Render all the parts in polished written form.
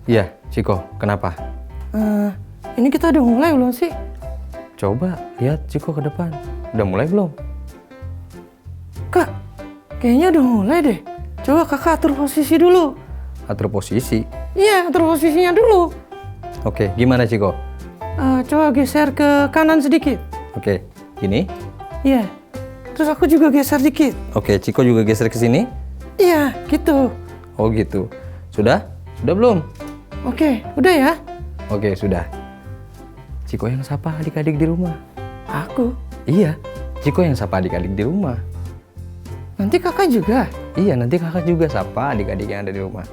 Iya, Ciko, kenapa? Ini kita udah mulai belum sih? Coba lihat Ciko ke depan. Udah mulai belum? Kak, kayaknya udah mulai deh. Coba kakak atur posisi dulu. Atur posisi. Iya, atur posisinya dulu. Oke, gimana Ciko? Coba geser ke kanan sedikit. Oke, gini. Iya. Terus aku juga geser dikit. Oke, Ciko juga geser ke sini. Iya, gitu. Oh gitu. Sudah? Sudah belum? Oke, udah ya? Oke, sudah. Ciko yang sapa adik-adik di rumah. Aku. Iya, Ciko yang sapa adik-adik di rumah. Nanti kakak juga? Iya, nanti kakak juga sapa adik-adik yang ada di rumah.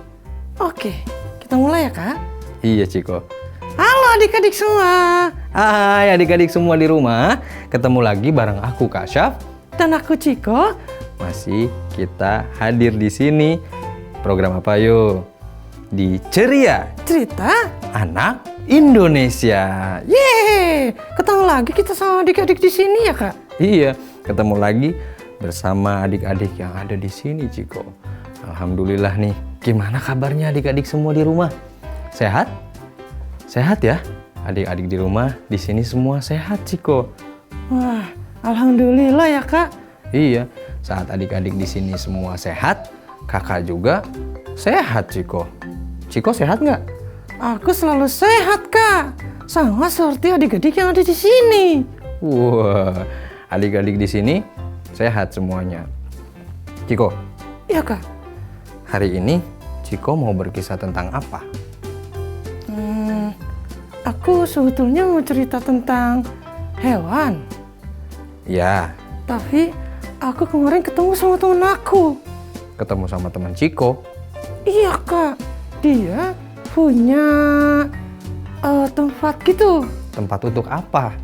Oke, kita mulai ya kak? Iya, Ciko. Halo adik-adik semua. Hai adik-adik semua di rumah. Ketemu lagi bareng aku Kak Syaf. Dan aku Ciko. Masih kita hadir di sini. Program apa yuk? Di Ceria Cerita Anak Indonesia. Yeay, ketemu lagi kita sama adik-adik di sini ya kak? Iya, ketemu lagi bersama adik-adik yang ada di sini, Ciko. Alhamdulillah nih. Gimana kabarnya adik-adik semua di rumah? Sehat? Sehat ya? Adik-adik di rumah di sini semua sehat, Ciko. Wah, alhamdulillah ya kak. Iya, saat adik-adik di sini semua sehat, kakak juga sehat, Ciko. Ciko sehat nggak? Aku selalu sehat kak. Sama seperti adik-adik yang ada di sini. Wah, adik-adik di sini sehat semuanya. Ciko, Iya kak. hari ini Ciko mau berkisah tentang apa? Aku sebetulnya mau cerita tentang hewan. Ya, Tapi aku kemarin ketemu sama temen aku. ketemu sama teman Ciko. Iya kak. Dia punya tempat gitu. Tempat untuk apa?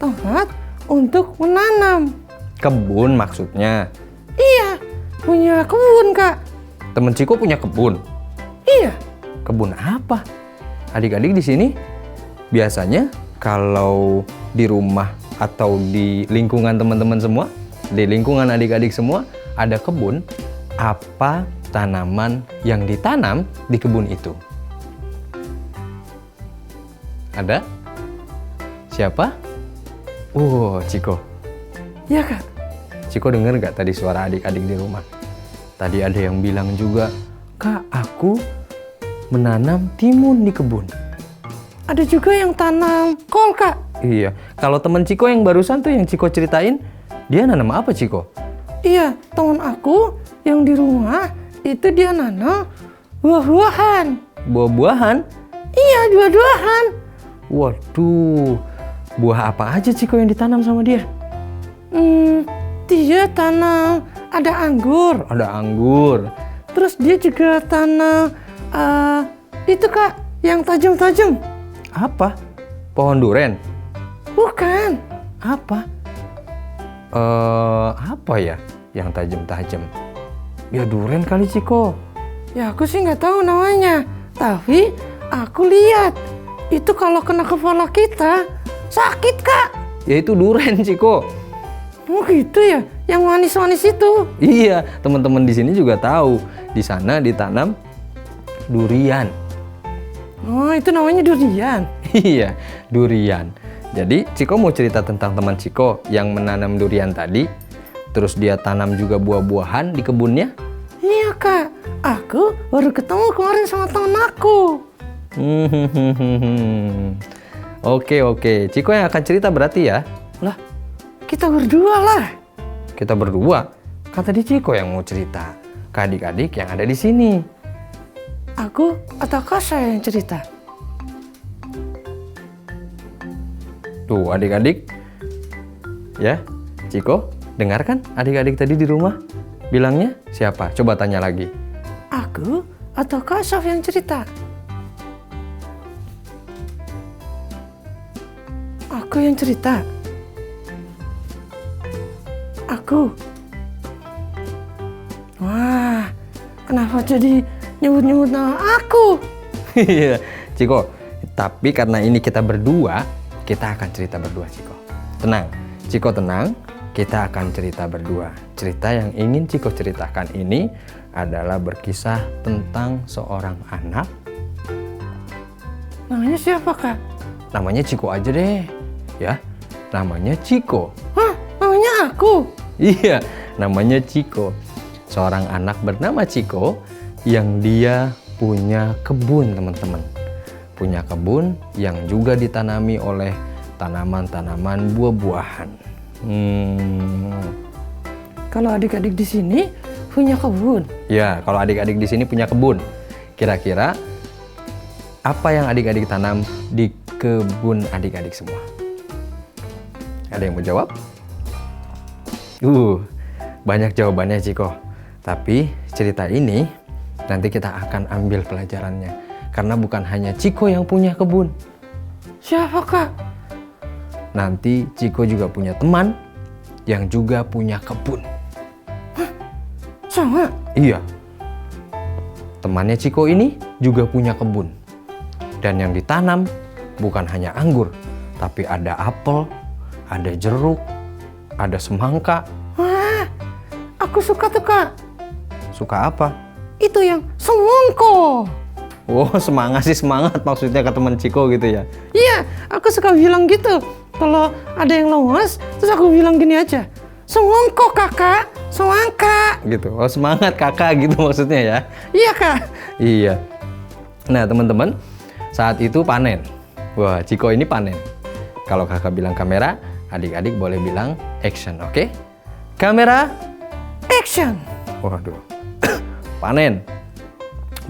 Tempat untuk menanam. Kebun maksudnya. Iya, punya kebun kak. Temen Ciko punya kebun. Iya. Kebun apa? Adik-adik di sini biasanya kalau di rumah atau di lingkungan teman-teman semua, di lingkungan adik-adik semua ada kebun, apa tanaman yang ditanam di kebun itu? Ada? Siapa? Ciko. Iya kak. Ciko denger gak tadi suara adik-adik di rumah? Tadi ada yang bilang juga, Kak, aku menanam timun di kebun. Ada juga yang tanam kol kak. Iya, kalau temen Ciko yang barusan tuh yang Ciko ceritain, dia nanam apa Ciko? Iya, teman aku yang di rumah itu dia nanam buah-buahan. Buah-buahan? Iya, buah-buahan. Waduh, buah apa aja Ciko yang ditanam sama dia? Dia tanam ada anggur. Ada anggur. Terus dia juga tanam itu kak, yang tajam-tajam. Apa? Pohon duren? Bukan. Apa? Apa ya yang tajam-tajam? Ya duren kali Ciko. Ya aku sih nggak tahu namanya. Tapi aku lihat itu kalau kena kepala kita sakit kak. Ya itu duren Ciko. Oh gitu ya, yang manis-manis itu. Iya, teman-teman di sini juga tahu. Di sana ditanam durian. Oh itu namanya durian. Iya, durian. Jadi Ciko mau cerita tentang teman Ciko yang menanam durian tadi. Terus dia tanam juga buah-buahan di kebunnya. Iya kak, aku baru ketemu kemarin sama temen aku. Oke. Ciko yang akan cerita berarti ya? Lah, kita berdua lah. Kita berdua? Kan tadi Ciko yang mau cerita ke adik-adik yang ada di sini. Aku atau kak saya yang cerita? Tuh adik-adik. Ya, Ciko, dengar kan adik-adik tadi di rumah? Bilangnya siapa? Coba tanya lagi. Aku atau kak Syaf yang cerita? Aku yang cerita. Aku. Wah, kenapa jadi nyebut-nyebut nama aku? Iya, Ciko. Tapi karena ini kita berdua, kita akan cerita berdua, Ciko. Tenang, Ciko tenang. Kita akan cerita berdua. Cerita yang ingin Ciko ceritakan ini adalah berkisah tentang seorang anak Namanya siapa, Kak? Namanya Ciko aja deh. Ya, namanya Ciko. Hah? Namanya aku? Iya, namanya Ciko. Seorang anak bernama Ciko yang dia punya kebun, teman-teman. Punya kebun yang juga ditanami oleh tanaman-tanaman buah-buahan. Kalau adik-adik di sini punya kebun. Ya, kalau adik-adik di sini punya kebun. Kira-kira apa yang adik-adik tanam di kebun adik-adik semua? Ada yang mau jawab? Banyak jawabannya, Ciko. Tapi cerita ini nanti kita akan ambil pelajarannya. Karena bukan hanya Ciko yang punya kebun. Siapa, Kak? Nanti Ciko juga punya teman yang juga punya kebun. Sama? Iya. Temannya Ciko ini juga punya kebun. Dan yang ditanam bukan hanya anggur, tapi ada apel, ada jeruk, ada semangka. Wah, aku suka tuh, Kak. Suka apa? Itu yang semongko. Oh, semangat sih, semangat maksudnya ke teman Ciko gitu ya. Iya, aku suka bilang gitu. Kalau ada yang lemas, terus aku bilang gini aja. Semongko, Kakak. Semangka. Gitu. Oh, semangat kakak gitu maksudnya ya. Iya, Kak. Iya. Nah, teman-teman, saat itu panen. Wah, Ciko ini panen. Kalau kakak bilang kamera, adik-adik boleh bilang action, oke? Kamera, Action. waduh, panen.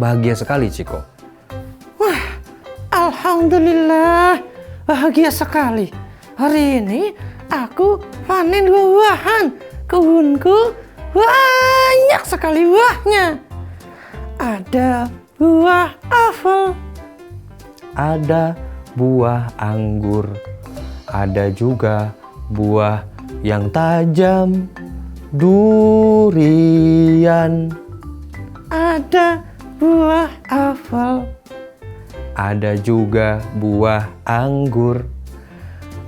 Bahagia sekali Ciko. Wah, alhamdulillah. Bahagia sekali. Hari ini aku panen buah-buahan. Kebunku banyak sekali buahnya. Ada buah apel. Ada buah anggur. Ada juga buah yang tajam. Durian. Ada buah apel. Ada juga buah anggur.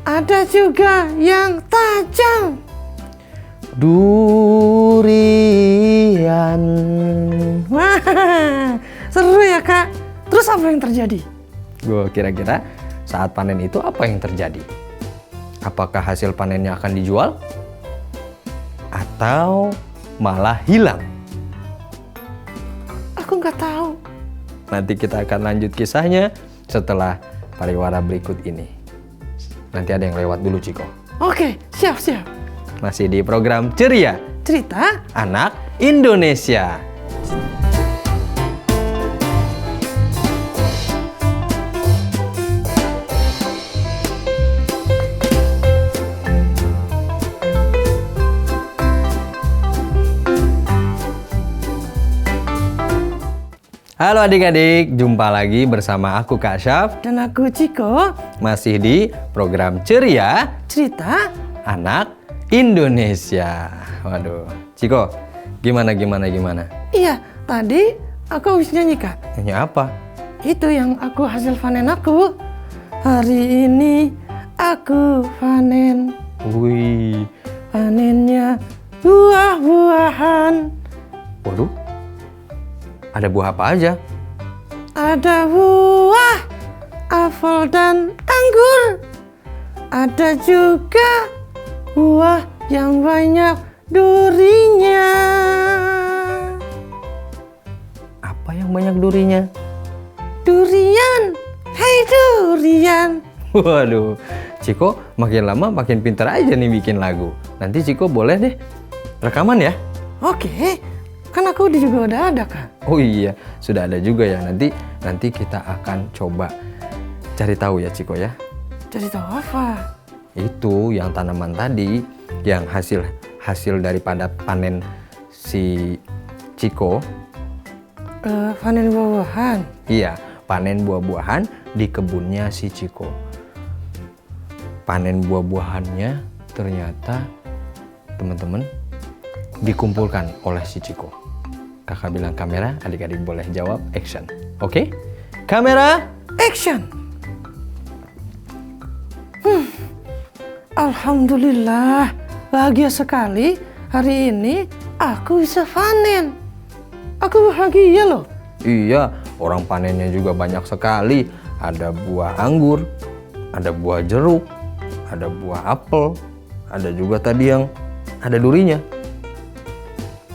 Ada juga yang tajam. Durian. Wah, seru ya, Kak. Terus apa yang terjadi? Kira-kira saat panen itu apa yang terjadi? Apakah hasil panennya akan dijual? Atau malah hilang? Aku nggak tahu. Nanti kita akan lanjut kisahnya setelah pariwara berikut ini. Nanti ada yang lewat dulu, Ciko. Oke, siap-siap. Masih di program Ceria Cerita Anak Indonesia. Halo adik-adik, jumpa lagi bersama aku Kak Syaf. dan aku Ciko. Masih di program Ceria Cerita Anak Indonesia. Waduh, Ciko, gimana? Iya, tadi aku habis nyanyi, Kak. Nyanyi apa? Itu yang aku hasil panen aku. Hari ini aku panen. Wih, Panennya buah-buahan. waduh, ada buah apa aja? Ada buah apel dan anggur. Ada juga buah yang banyak durinya. Apa yang banyak durinya? Durian. Hei durian. Waduh, Ciko makin lama makin pintar aja nih bikin lagu. Nanti Ciko boleh deh rekaman ya? Oke, kan aku juga udah ada, Kak. Oh iya, sudah ada juga ya. Nanti kita akan coba cari tahu ya, Ciko ya. Jadi tahu apa? Itu yang tanaman tadi, yang hasil daripada panen si Ciko. Panen buah-buahan. Iya, panen buah-buahan di kebunnya si Ciko. Panen buah-buahannya ternyata teman-teman dikumpulkan oleh si Ciko. Kakak bilang kamera, adik-adik boleh jawab action. Oke? Kamera, Action. Alhamdulillah, bahagia sekali hari ini aku bisa panen. Aku bahagia loh. iya, orang panennya juga banyak sekali. ada buah anggur, ada buah jeruk, ada buah apel, ada juga tadi yang ada durinya.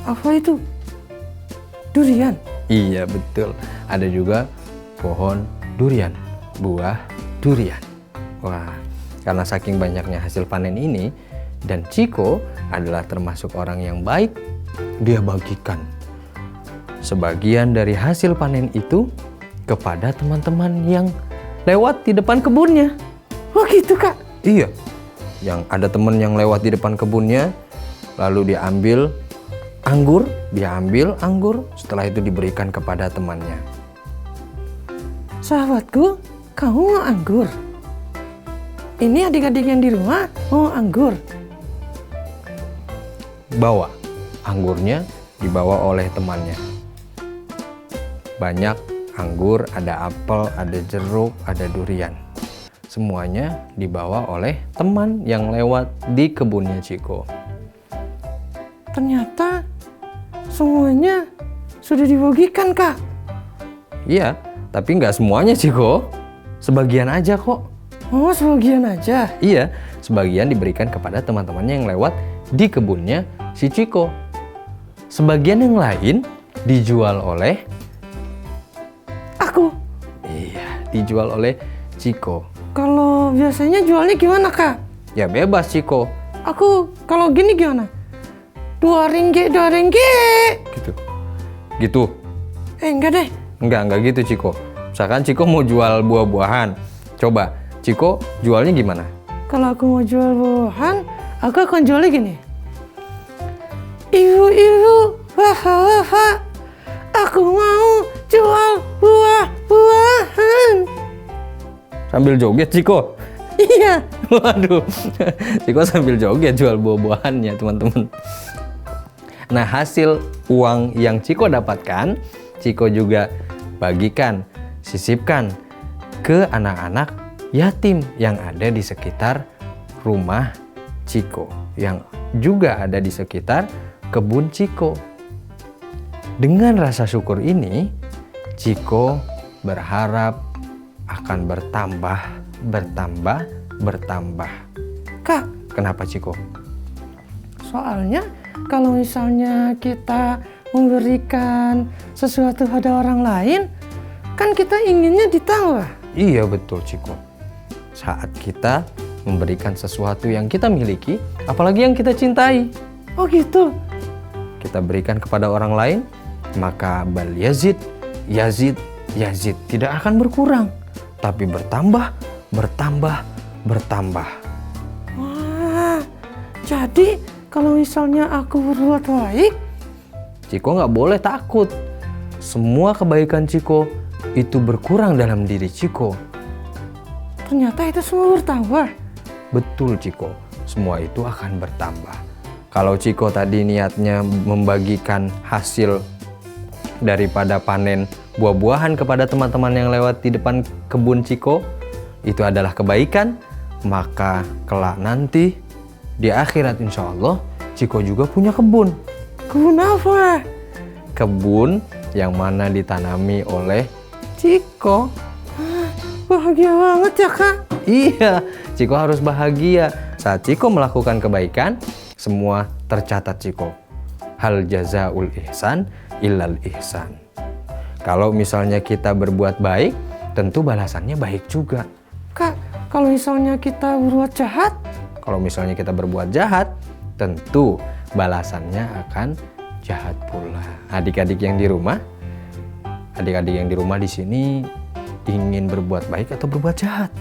Apa itu? Durian? Iya betul, ada juga pohon durian, buah durian. Wah, karena saking banyaknya hasil panen ini, dan Chiko adalah termasuk orang yang baik, dia bagikan sebagian dari hasil panen itu kepada teman-teman yang lewat di depan kebunnya. Oh gitu Kak? Iya, yang ada teman yang lewat di depan kebunnya, lalu dia ambil anggur, setelah itu diberikan kepada temannya. Sahabatku, kamu mau anggur? Ini adik-adik yang di rumah mau anggur. Bawa anggurnya, dibawa oleh temannya. Banyak anggur, ada apel, ada jeruk, ada durian. Semuanya dibawa oleh teman yang lewat di kebunnya Chiko. Ternyata semuanya sudah dibagikan Kak. Iya, tapi nggak semuanya Chiko. Sebagian aja kok. Oh, sebagian aja. Iya, sebagian diberikan kepada teman-temannya yang lewat di kebunnya si Chiko. Sebagian yang lain dijual oleh aku. Iya, dijual oleh Chiko. Kalau biasanya jualnya gimana Kak? Ya bebas Chiko. Aku kalau gini gimana? 2 ringgit. Gitu. Enggak deh. Enggak gitu Chiko. Misalkan Chiko mau jual buah-buahan. Coba Chiko jualnya gimana? Kalau aku mau jual buahan, aku akan jualnya gini. Ibu-ibu, wah, aku mau jual buah-buahan. Sambil joget Chiko. Iya. Waduh, Chiko sambil joget jual buah-buahannya teman-teman. Nah, hasil uang yang Chiko dapatkan, Chiko juga bagikan, sisipkan ke anak-anak yatim yang ada di sekitar rumah Chiko, yang juga ada di sekitar kebun Chiko. Dengan rasa syukur ini, Chiko berharap akan bertambah. Kak, Kenapa Chiko? soalnya kalau misalnya kita memberikan sesuatu pada orang lain, kan kita inginnya ditambah. Iya betul Chiko. Saat kita memberikan sesuatu yang kita miliki, apalagi yang kita cintai, Oh gitu. kita berikan kepada orang lain, maka bal yazid tidak akan berkurang, tapi bertambah. Wah, jadi kalau misalnya aku berbuat baik, Chiko nggak boleh takut. Semua kebaikan Chiko itu berkurang dalam diri Chiko. ternyata itu semua bertambah. Betul Chiko, semua itu akan bertambah. Kalau Chiko tadi niatnya membagikan hasil daripada panen buah-buahan kepada teman-teman yang lewat di depan kebun Chiko, itu adalah kebaikan, maka kelak nanti di akhirat insya Allah Chiko juga punya kebun. Kebun apa? Kebun yang mana ditanami oleh Chiko. Bahagia banget ya Kak. Iya, Chiko harus bahagia. Saat Chiko melakukan kebaikan, semua tercatat Chiko. Hal jazaul ihsan illal ihsan. Kalau misalnya kita berbuat baik, tentu balasannya baik juga. Kak, kalau misalnya kita berbuat jahat, Kalau misalnya kita berbuat jahat, tentu balasannya akan jahat pula. Adik-adik yang di rumah di sini ingin berbuat baik atau berbuat jahat?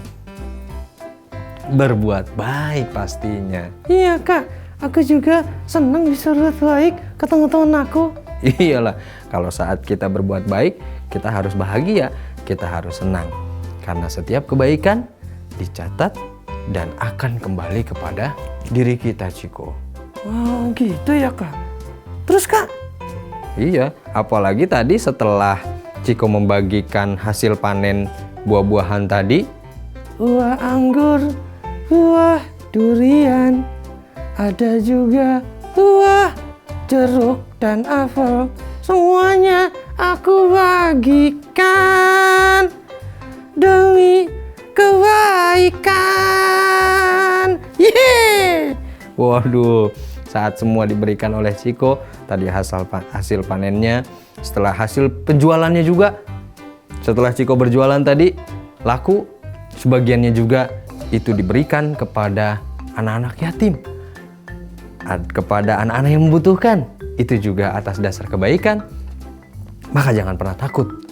Berbuat baik pastinya. iya Kak, aku juga senang bisa berbuat baik ke teman-teman aku. Iyalah, kalau saat kita berbuat baik, kita harus bahagia, kita harus senang. Karena setiap kebaikan dicatat dan akan kembali kepada diri kita, Chiko. Wow, gitu ya Kak. Terus Kak, Iya, apalagi tadi setelah Chiko membagikan hasil panen buah-buahan tadi, buah anggur, buah durian, ada juga buah jeruk dan apel. Semuanya aku bagikan demi kebaikan. Yeay! Waduh, saat semua diberikan oleh Ciko, tadi hasil panennya, setelah hasil penjualannya juga, setelah Ciko berjualan tadi, laku, sebagiannya juga itu diberikan kepada anak-anak yatim, kepada anak-anak yang membutuhkan. Itu juga atas dasar kebaikan. Maka jangan pernah takut.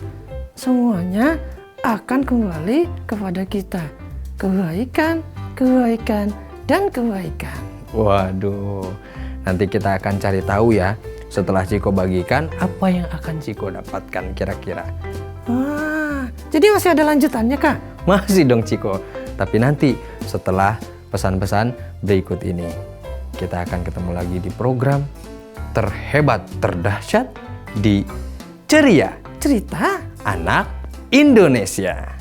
Semuanya akan kembali kepada kita. Kebaikan, kebaikan, dan kebaikan. Waduh, nanti kita akan cari tahu ya. Setelah Ciko bagikan, apa yang akan Ciko dapatkan kira-kira? Wah, jadi masih ada lanjutannya, Kak? Masih dong Ciko. Tapi nanti setelah pesan-pesan berikut ini, kita akan ketemu lagi di program terhebat, terdahsyat di Ceria Cerita Anak Indonesia.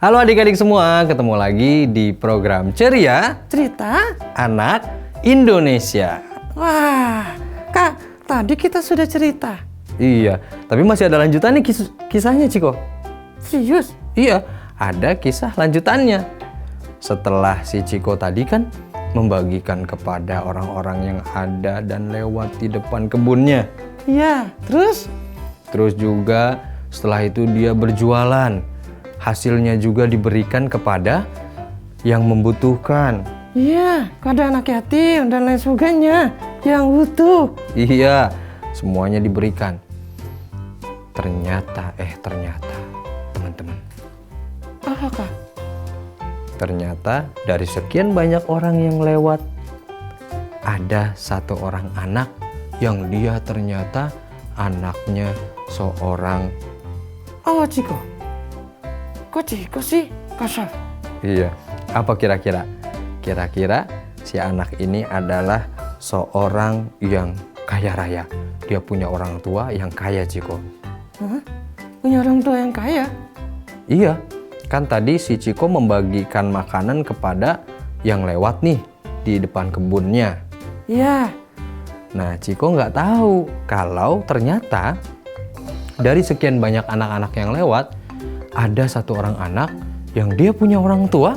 Halo adik-adik semua, ketemu lagi di program Ceria Cerita. Anak Indonesia. Wah, Kak, tadi kita sudah cerita. Iya, tapi masih ada lanjutannya kisahnya Ciko. Serius? Iya, ada kisah lanjutannya. Setelah si Ciko tadi kan membagikan kepada orang-orang yang ada dan lewat di depan kebunnya. Iya, terus? Terus juga setelah itu dia berjualan. Hasilnya juga diberikan kepada yang membutuhkan. Iya, kepada anak yatim dan lain sebagainya yang butuh. Iya, semuanya diberikan. Ternyata teman-teman. Apa, Kak? Ternyata dari sekian banyak orang yang lewat, ada satu orang anak yang dia ternyata anaknya seorang. Oh, Ciko. Kok Ciko sih, Kak Syaf? Iya, apa kira-kira? Kira-kira si anak ini adalah seorang yang kaya raya. Dia punya orang tua yang kaya, Ciko. Hah? Punya orang tua yang kaya? Iya, kan tadi si Ciko membagikan makanan kepada yang lewat nih di depan kebunnya. Iya. Nah, Ciko nggak tahu kalau ternyata dari sekian banyak anak-anak yang lewat, ada satu orang anak yang dia punya orang tua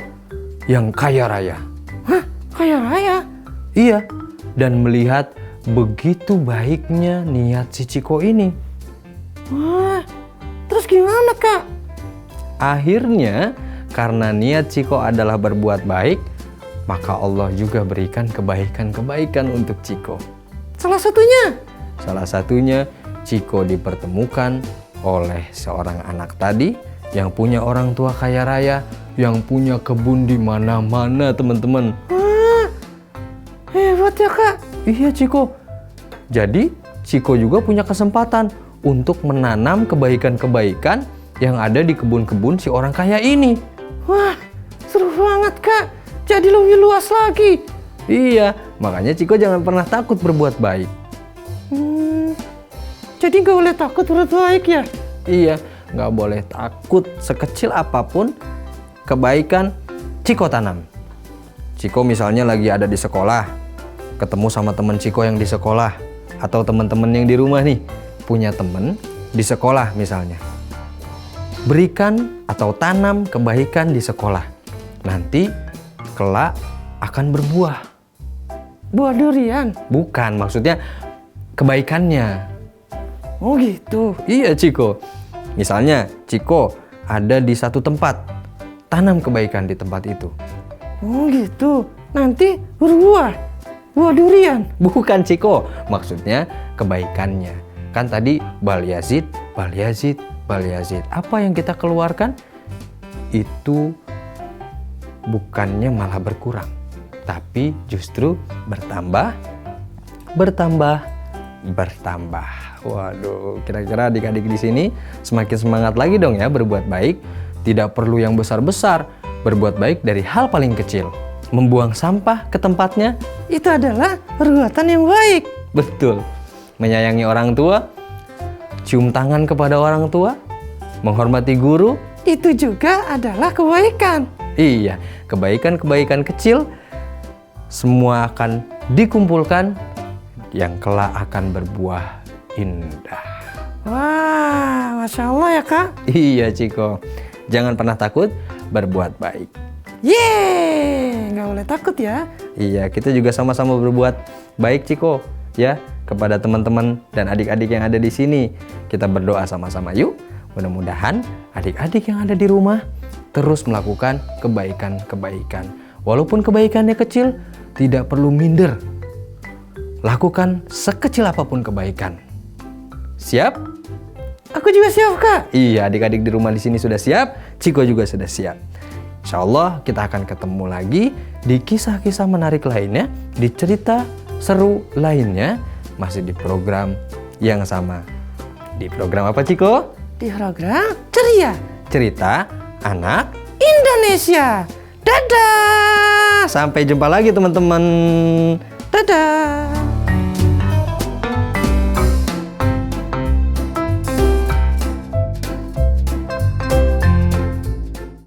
yang kaya raya. Hah? Kaya raya? Iya, dan melihat begitu baiknya niat si Ciko ini. Wah, terus gimana, Kak? Akhirnya, karena niat Ciko adalah berbuat baik, maka Allah juga berikan kebaikan-kebaikan untuk Ciko. Salah satunya? Salah satunya, Ciko dipertemukan oleh seorang anak tadi yang punya orang tua kaya raya, yang punya kebun di mana-mana, teman-teman. Wah, hebat ya, Kak. Iya, Ciko. Jadi, Ciko juga punya kesempatan untuk menanam kebaikan-kebaikan yang ada di kebun-kebun si orang kaya ini. Wah, seru banget, Kak. Jadi lebih luas lagi. Iya, makanya Ciko jangan pernah takut berbuat baik. Jadi nggak boleh takut berbuat baik ya? Iya, nggak boleh takut sekecil apapun kebaikan Ciko tanam. Ciko misalnya lagi ada di sekolah, ketemu sama teman Ciko yang di sekolah, atau teman-teman yang di rumah nih, punya teman di sekolah misalnya. Berikan atau tanam kebaikan di sekolah. Nanti kelak akan berbuah. Buah durian? Bukan, maksudnya kebaikannya. Oh gitu. Iya, Ciko. Misalnya, Ciko ada di satu tempat, tanam kebaikan di tempat itu. Oh gitu. Nanti berbuah. Buah durian. Bukan, Ciko. Maksudnya kebaikannya. Kan tadi bal yazid, bal yazid, bal yazid. Apa yang kita keluarkan itu bukannya malah berkurang, tapi justru bertambah, bertambah, bertambah. Waduh, kira-kira adik-adik di sini semakin semangat lagi dong ya berbuat baik. Tidak perlu yang besar-besar, berbuat baik dari hal paling kecil. Membuang sampah ke tempatnya, Itu adalah perbuatan yang baik. betul. Menyayangi orang tua cium tangan kepada orang tua, menghormati guru. Itu juga adalah kebaikan. Iya, kebaikan-kebaikan kecil semua akan dikumpulkan yang kelak akan berbuah indah. Wah, Masya Allah ya Kak. Iya Ciko, jangan pernah takut berbuat baik. Yeay, nggak boleh takut ya. Iya, kita juga sama-sama berbuat baik Ciko, ya, kepada teman-teman dan adik-adik yang ada di sini. Kita berdoa sama-sama yuk. Mudah-mudahan adik-adik yang ada di rumah terus melakukan kebaikan-kebaikan. Walaupun kebaikannya kecil, tidak perlu minder. Lakukan sekecil apapun kebaikan. Siap? Aku juga siap Kak. Iya, adik-adik di rumah di sini sudah siap, Ciko juga sudah siap. Insya Allah kita akan ketemu lagi di kisah-kisah menarik lainnya, di cerita seru lainnya, masih di program yang sama. Di program apa Ciko? Di program Ceria Cerita Anak Indonesia. Dadah. Sampai jumpa lagi teman-teman. Dadah.